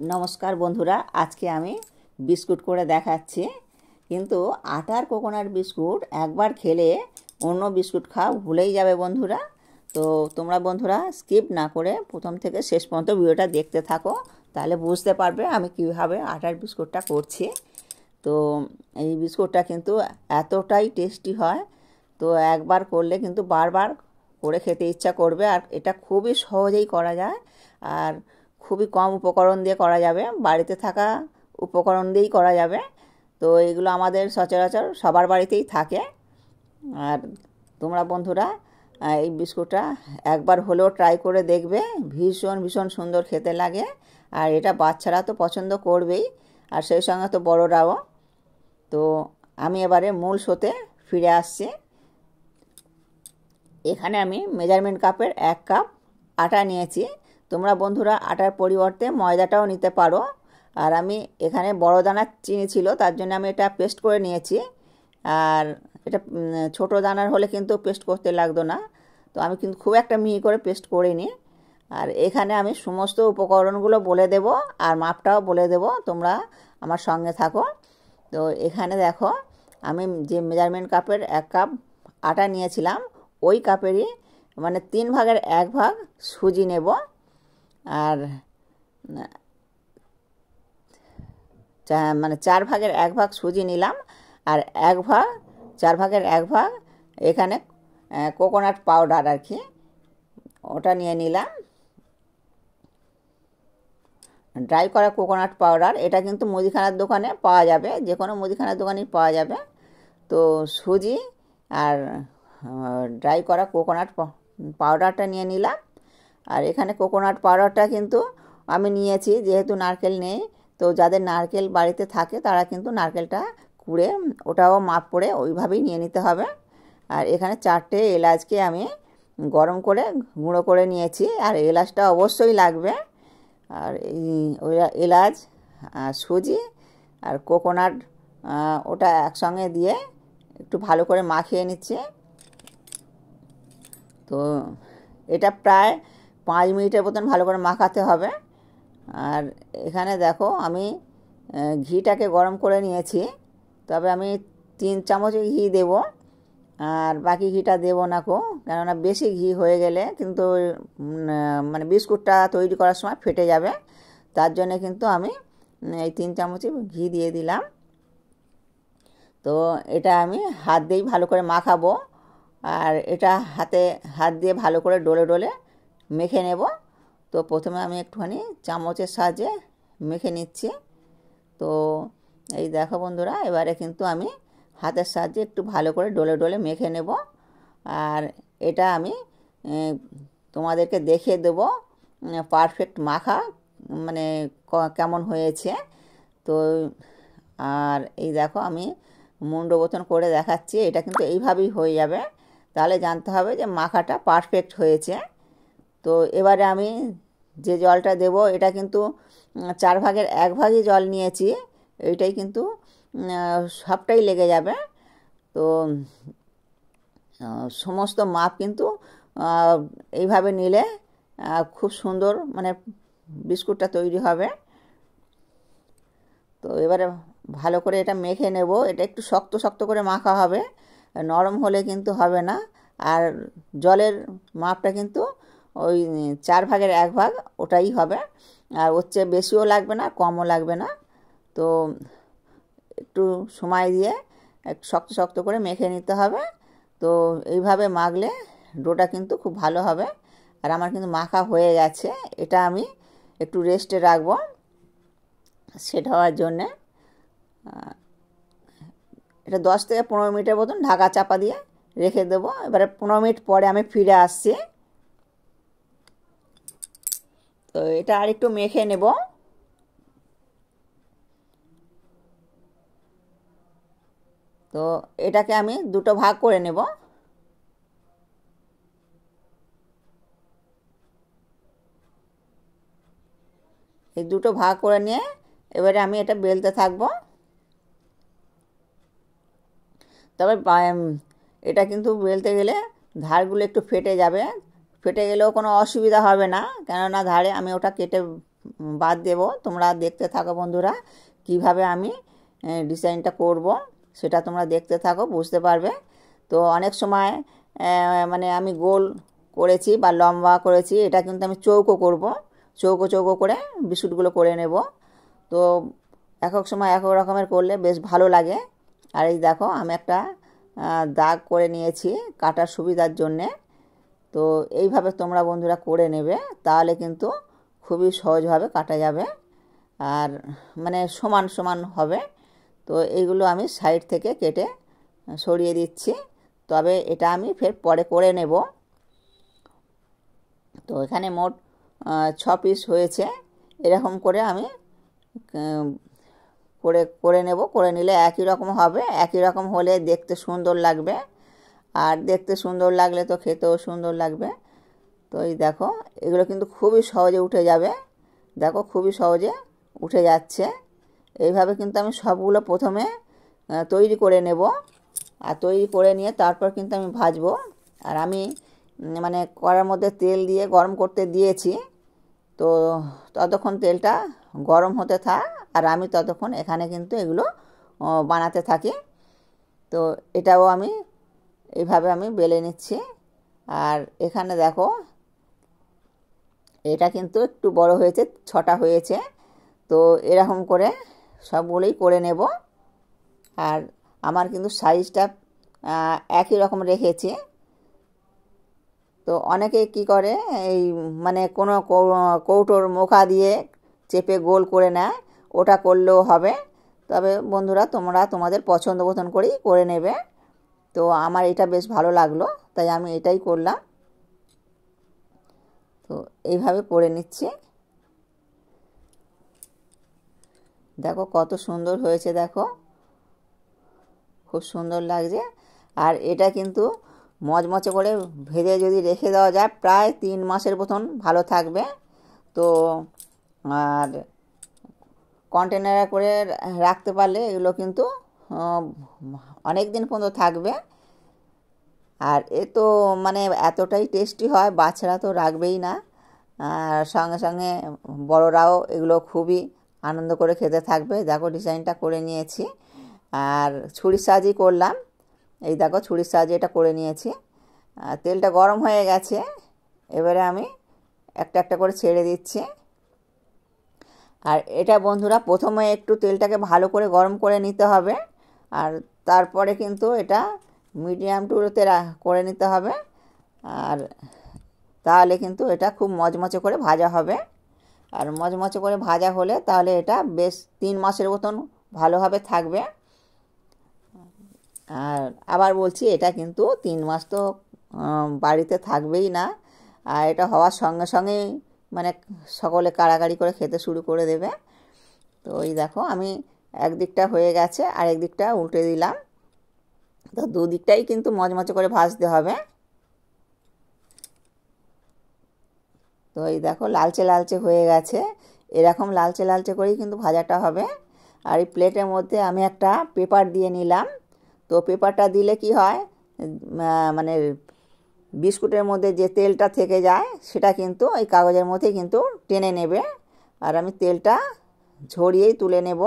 নমস্কার বন্ধুরা, আজকে আমি বিস্কুট করে দেখাচ্ছি। কিন্তু আটার কোকোনাট বিস্কুট একবার খেলে অন্য বিস্কুট খাওয়া ভুলেই যাবে বন্ধুরা। তো তোমরা বন্ধুরা স্কিপ না করে প্রথম থেকে শেষ পর্যন্ত ভিডিওটা দেখতে থাকো, তাহলে বুঝতে পারবে আমি কীভাবে আটার বিস্কুটটা করছি। তো এই বিস্কুটটা কিন্তু এতটাই টেস্টি হয়, তো একবার করলে কিন্তু বারবার করে খেতে ইচ্ছা করবে। আর এটা খুবই সহজেই করা যায়, আর খুবই কম উপকরণ দিয়ে করা যাবে, বাড়িতে থাকা উপকরণ দিয়েই করা যাবে। তো এগুলো আমাদের সচরাচর সবার বাড়িতেই থাকে। আর তোমরা বন্ধুরা এই বিস্কুটটা একবার হলেও ট্রাই করে দেখবে, ভীষণ ভীষণ সুন্দর খেতে লাগে। আর এটা বাচ্চারা তো পছন্দ করবেই, আর সেই সঙ্গে তো বড়রাও। তো আমি এবারে মূল শোতে ফিরে আসছি। এখানে আমি মেজারমেন্ট কাপের 1 কাপ আটা নিয়েছি। তোমরা বন্ধুরা আটার পরিবর্তে ময়দাটাও নিতে পারো। আর আমি এখানে বড় দানার চিনি ছিল, তার জন্য আমি এটা পেস্ট করে নিয়েছি। আর এটা ছোটো দানার হলে কিন্তু পেস্ট করতে লাগতো না, তো আমি কিন্তু খুব একটা মিহি করে পেস্ট করিনি। আর এখানে আমি সমস্ত উপকরণগুলো বলে দেব, আর মাপটাও বলে দেব, তোমরা আমার সঙ্গে থাকো। তো এখানে দেখো, আমি যে মেজারমেন্ট কাপের 1 কাপ আটা নিয়েছিলাম, ওই কাপেরই মানে 3 ভাগের 1 ভাগ সুজি নেব। আর মানে 4 ভাগের 1 ভাগ সুজি নিলাম। আর 4 ভাগের 1 ভাগ এখানে কোকোনাট পাউডার আর কি, ওটা নিয়ে নিলাম। ড্রাই করা কোকোনাট পাউডার, এটা কিন্তু মুদিখানার দোকানে পাওয়া যাবে, যে কোনো মুদিখানার দোকানেই পাওয়া যাবে। তো সুজি আর ড্রাই করা কোকোনাট পাউডারটা নিয়ে নিলাম। আর এখানে কোকোনাট পাউডারটা কিন্তু আমি নিয়েছি, যেহেতু নারকেল নেই, তো যাদের নারকেল বাড়িতে থাকে তারা কিন্তু নারকেলটা কুড়ে ওটাও মাপ করে ওইভাবেই নিয়ে নিতে হবে। আর এখানে 4টে এলাচকে আমি গরম করে গুঁড়ো করে নিয়েছি, আর এলাচটা অবশ্যই লাগবে। আর এই এলাচ, সুজি আর কোকোনাট ওটা একসঙ্গে দিয়ে একটু ভালো করে মাখিয়ে নিচ্ছি। তো এটা প্রায় 5 মিনিটের মতন ভালো করে মাখাতে হবে। আর এখানে দেখো, আমি ঘিটাকে গরম করে নিয়েছি, তবে আমি 3 চামচ ঘি দেব, আর বাকি ঘিটা দেব না কেননা বেশি ঘি হয়ে গেলে কিন্তু মানে বিস্কুটটা তৈরি করার সময় ফেটে যাবে। তার জন্য কিন্তু আমি এই 3 চামচই ঘি দিয়ে দিলাম। তো এটা আমি হাত দিয়েই ভালো করে মাখাবো, আর এটা হাত দিয়ে ভালো করে ডলে ডলে মেখে নেব। তো প্রথমে আমি একটুখানি চামচের সাহায্যে মেখে নিচ্ছি। তো এই দেখো বন্ধুরা, এবারে কিন্তু আমি হাতের সাহায্যে একটু ভালো করে ডলে ডলে মেখে নেব। আর এটা আমি তোমাদেরকে দেখিয়ে দেব পারফেক্ট মাখা মানে কেমন হয়েছে। তো আর এই দেখো, আমি মুন্ডো মতন করে দেখাচ্ছি, এটা কিন্তু এইভাবেই হয়ে যাবে, তাহলে জানতে হবে যে মাখাটা পারফেক্ট হয়েছে। তো এবারে আমি যে জলটা দেব, এটা কিন্তু 4 ভাগের 1 ভাগই জল নিয়েছি, এইটাই কিন্তু সবটাই লেগে যাবে। তো সমস্ত মাপ কিন্তু এইভাবে নিলে খুব সুন্দর মানে বিস্কুটটা তৈরি হবে। তো এবারে ভালো করে এটা মেখে নেব। এটা একটু শক্ত শক্ত করে মাখা হবে, নরম হলে কিন্তু হবে না। আর জলের মাপটা কিন্তু ওই 4 ভাগের 1 ভাগ ওটাই হবে, আর ওর চেয়ে বেশিও লাগবে না, কমও লাগবে না। তো একটু সময় দিয়ে একটু শক্ত শক্ত করে মেখে নিতে হবে। তো এইভাবে মাখলে ডোটা কিন্তু খুব ভালো হবে। আর আমার কিন্তু মাখা হয়ে গেছে, এটা আমি একটু রেস্টে রাখবো সেট হওয়ার জন্যে। এটা 10 থেকে 15 মিনিটের মতন ঢাকা চাপা দিয়ে রেখে দেবো। এবারে 15 মিনিট পরে আমি ফিরে আসছি। তো এটা আর একটু মেখে নেব। তো এটাকে আমি 2টো ভাগ করে নেব। এই 2টো ভাগ করে নিয়ে এবারে আমি এটা বেলতে থাকবো। তবে এটা কিন্তু বেলতে গেলে ধারগুলো একটু ফেটে যাবে, ফেটে গেলেও কোনো অসুবিধা হবে না, কেননা ধারে আমি ওটা কেটে বাদ দেব। তোমরা দেখতে থাকো বন্ধুরা, কিভাবে আমি ডিজাইনটা করব সেটা তোমরা দেখতে থাকো, বুঝতে পারবে। তো অনেক সময় মানে আমি গোল করেছি বা লম্বা করেছি, এটা কিন্তু আমি চৌকো করব। চৌকো চৌকো করে বিস্কুটগুলো করে নেব। তো এক এক সময় এক এক রকমের করলে বেশ ভালো লাগে। আর এই দেখো আমি একটা দাগ করে নিয়েছি কাটার সুবিধার জন্যে। তো এইভাবে তোমরা বন্ধুরা করে নেবে, তাহলে কিন্তু খুবই সহজভাবে কাটা যাবে আর মানে সমান সমান হবে। তো এইগুলো আমি সাইড থেকে কেটে সরিয়ে দিচ্ছি, তবে এটা আমি ফের পরে করে নেব। তো এখানে মোট 6 পিস হয়েছে। এরকম করে আমি করে নেব। করে নিলে একই রকম হবে, একই রকম হলে দেখতে সুন্দর লাগবে, আর দেখতে সুন্দর লাগলে তো খেতেও সুন্দর লাগবে। তো এই দেখো এগুলো কিন্তু খুবই সহজে উঠে যাবে। দেখো খুবই সহজে উঠে যাচ্ছে। এইভাবে কিন্তু আমি সবগুলো প্রথমে তৈরি করে নেব, আর তৈরি করে নিয়ে তারপর কিন্তু আমি ভাজবো। আর আমি মানে কড়ার মধ্যে তেল দিয়ে গরম করতে দিয়েছি। তো ততক্ষণ তেলটা গরম হতে থাক, আর আমি ততক্ষণ এখানে কিন্তু এগুলো বানাতে থাকি। তো এটাও আমি এইভাবে আমি বেলে নিচ্ছি। আর এখানে দেখো এটা কিন্তু একটু বড় হয়েছে, 6টা হয়েছে। তো এরকম করে সবগুলোই করে নেব। আর আমার কিন্তু সাইজটা একই রকম রেখেছি। তো অনেকে কি করে এই মানে কোনো কৌটোর মুখা দিয়ে চেপে গোল করে নেয়, ওটা করলেও হবে। তবে বন্ধুরা তোমরা তোমাদের পছন্দ মতন করেই করে নেবে। তো আমার এটা বেশ ভালো লাগলো, তাই আমি এটাই করলাম। তো এইভাবে করে নিচ্ছি। দেখো কত সুন্দর হয়েছে, দেখো খুব সুন্দর লাগছে। আর এটা কিন্তু মচমচে করে ভেজে যদি রেখে দেওয়া যায় প্রায় 3 মাসের মতন ভালো থাকবে। তো আর কন্টেনারে করে রাখতে পারলে এগুলো কিন্তু অনেক দিন পর্যন্ত থাকবে। আর এ তো মানে এতটাই টেস্টি হয়, বাচ্চারা তো রাখবেই না, আর সঙ্গে সঙ্গে বড়রাও এগুলো খুবই আনন্দ করে খেতে থাকবে। দেখো ডিজাইনটা করে নিয়েছি, আর ছুরির সাহায্যেই করলাম। এই দেখো ছুরির সাহায্যে এটা করে নিয়েছি। তেলটা গরম হয়ে গেছে, এবারে আমি একটা একটা করে ছেড়ে দিচ্ছি। আর এটা বন্ধুরা প্রথমে একটু তেলটাকে ভালো করে গরম করে নিতে হবে, আর তারপরে কিন্তু এটা মিডিয়াম টু লোতে করে নিতে হবে। আর তাহলে কিন্তু এটা খুব মচমচে করে ভাজা হবে। আর মচমচে করে ভাজা হলে তাহলে এটা বেশ 3 মাসের মতন ভালোভাবে থাকবে। আর আবার বলছি, এটা কিন্তু 3 মাস তো বাড়িতে থাকবেই না। আর এটা হওয়ার সঙ্গে সঙ্গেই মানে সকলে কাড়াকাড়ি করে খেতে শুরু করে দেবে। তো এই দেখো আমি একদিকটা হয়ে গেছে, আর একদিকটা উল্টে দিলাম। তো দুদিকটাই কিন্তু মচমচে করে ভাজতে হবে। তো এই দেখো লালচে লালচে হয়ে গেছে, এরকম লালচে লালচে করেই কিন্তু ভাজাটা হবে। আর এই প্লেটের মধ্যে আমি একটা পেপার দিয়ে নিলাম। তো পেপারটা দিলে কি হয়, মানে বিস্কুটের মধ্যে যে তেলটা থেকে যায় সেটা কিন্তু এই কাগজের মধ্যে কিন্তু টেনে নেবে। আর আমি তেলটা ঝরিয়েই তুলে নেব।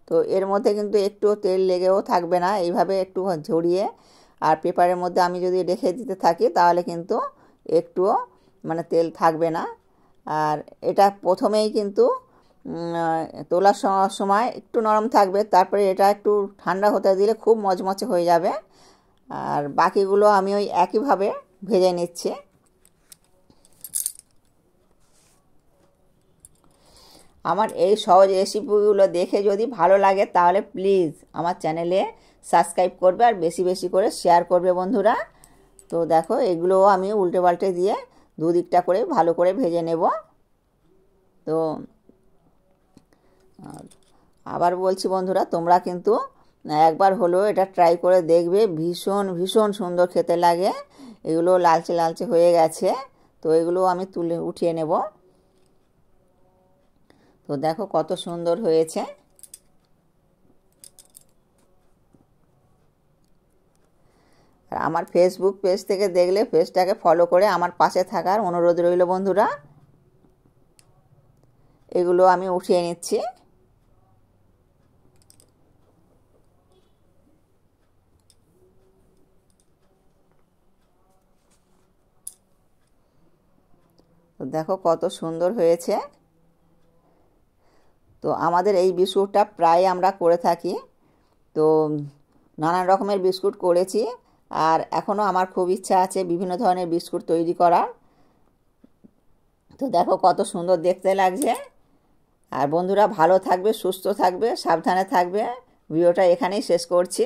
তো এর মধ্যে কিন্তু একটু তেল লেগেও থাকবে না, এইভাবে একটু ঝরিয়ে আর পেপারের মধ্যে আমি যদি রেখে দিতে থাকি তাহলে কিন্তু একটুও মানে তেল থাকবে না। আর এটা প্রথমেই কিন্তু তোলার সময় একটু নরম থাকবে, তারপরে এটা একটু ঠান্ডা হতে দিলে খুব মচমচে হয়ে যাবে। আর বাকিগুলো আমি ওই একইভাবে ভেজে নিচ্ছি। আমার এই সহজ রেসিপিগুলো দেখে যদি ভালো লাগে তাহলে প্লিজ আমার চ্যানেলে সাবস্ক্রাইব করবে, আর বেশি বেশি করে শেয়ার করবে বন্ধুরা। তো দেখো এগুলোও আমি উল্টে পাল্টে দিয়ে দুদিকটা করে ভালো করে ভেজে নেব। তো আবার বলছি বন্ধুরা, তোমরা কিন্তু একবার হলেও এটা ট্রাই করে দেখবে, ভীষণ ভীষণ সুন্দর খেতে লাগে। এগুলো লালচে লালচে হয়ে গেছে, তো এগুলো আমি তুলে উঠিয়ে নেব। তো দেখো কত সুন্দর হয়েছে। আর আমার ফেসবুক পেজ থেকে দেখলে পেজটাকে ফলো করে আমার পাশে থাকার অনুরোধ রইল বন্ধুরা। এগুলো আমি উঠিয়ে নিচ্ছি। তো দেখো কত সুন্দর হয়েছে। তো আমাদের এই বিস্কুটটা প্রায় আমরা করে থাকি। তো নানান রকমের বিস্কুট করেছি, আর এখনও আমার খুব ইচ্ছা আছে বিভিন্ন ধরনের বিস্কুট তৈরি করার। তো দেখো কত সুন্দর দেখতে লাগছে। আর বন্ধুরা ভালো থাকবে, সুস্থ থাকবে, সাবধানে থাকবে। ভিডিওটা এখানেই শেষ করছি।